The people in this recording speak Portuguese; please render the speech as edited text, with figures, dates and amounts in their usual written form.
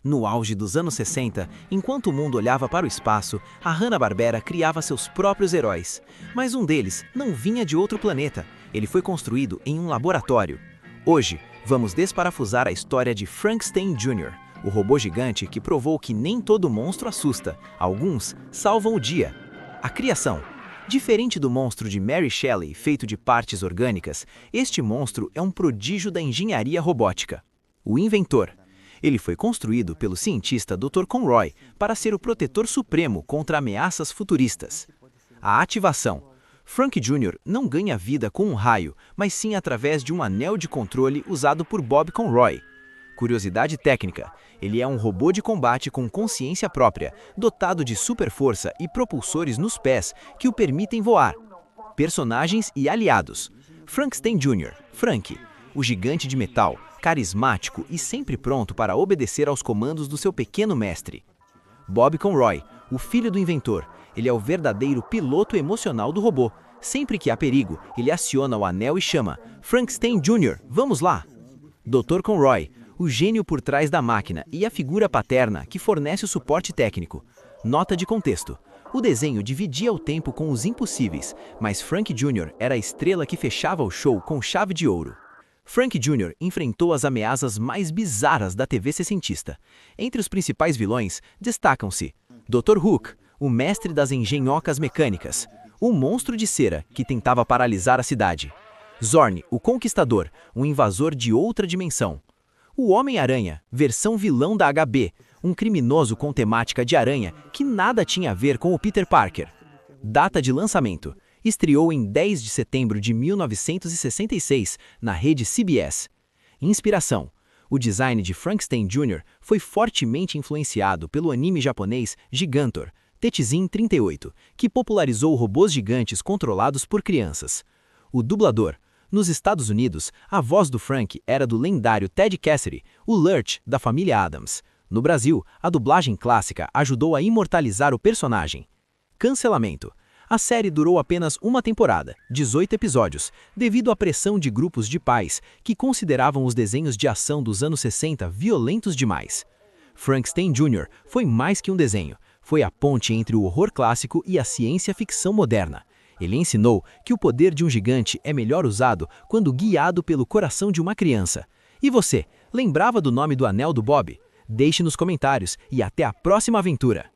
No auge dos anos 60, enquanto o mundo olhava para o espaço, a Hanna-Barbera criava seus próprios heróis. Mas um deles não vinha de outro planeta, ele foi construído em um laboratório. Hoje, vamos desparafusar a história de Frankenstein Jr., o robô gigante que provou que nem todo monstro assusta, alguns salvam o dia. A criação. Diferente do monstro de Mary Shelley, feito de partes orgânicas, este monstro é um prodígio da engenharia robótica. O inventor. Ele foi construído pelo cientista Dr. Conroy para ser o protetor supremo contra ameaças futuristas. A ativação. Frank Jr. não ganha vida com um raio, mas sim através de um anel de controle usado por Bob Conroy. Curiosidade técnica. Ele é um robô de combate com consciência própria, dotado de super força e propulsores nos pés que o permitem voar. Personagens e aliados. Frankenstein Jr., Frank, o gigante de metal, carismático e sempre pronto para obedecer aos comandos do seu pequeno mestre. Bob Conroy, o filho do inventor, ele é o verdadeiro piloto emocional do robô. Sempre que há perigo, ele aciona o anel e chama: Frankenstein Jr., vamos lá! Dr. Conroy, o gênio por trás da máquina e a figura paterna que fornece o suporte técnico. Nota de contexto. O desenho dividia o tempo com os impossíveis, mas Frank Jr. era a estrela que fechava o show com chave de ouro. Frank Jr. enfrentou as ameaças mais bizarras da TV sessentista. Entre os principais vilões, destacam-se Dr. Hook, o mestre das engenhocas mecânicas, o monstro de cera que tentava paralisar a cidade, Zorn, o Conquistador, um invasor de outra dimensão, o Homem-Aranha, versão vilão da HB, um criminoso com temática de aranha que nada tinha a ver com o Peter Parker. Data de lançamento. Estreou em 10 de setembro de 1966 na rede CBS. Inspiração. O design de Frankenstein Jr. foi fortemente influenciado pelo anime japonês Gigantor, Tetsuin 38, que popularizou robôs gigantes controlados por crianças. O dublador. Nos Estados Unidos, a voz do Frank era do lendário Ted Cassidy, o Lurch da família Addams. No Brasil, a dublagem clássica ajudou a imortalizar o personagem. Cancelamento. A série durou apenas uma temporada, 18 episódios, devido à pressão de grupos de pais que consideravam os desenhos de ação dos anos 60 violentos demais. Frankenstein Jr. foi mais que um desenho, foi a ponte entre o horror clássico e a ciência-ficção moderna. Ele ensinou que o poder de um gigante é melhor usado quando guiado pelo coração de uma criança. E você, lembrava do nome do anel do Bob? Deixe nos comentários e até a próxima aventura!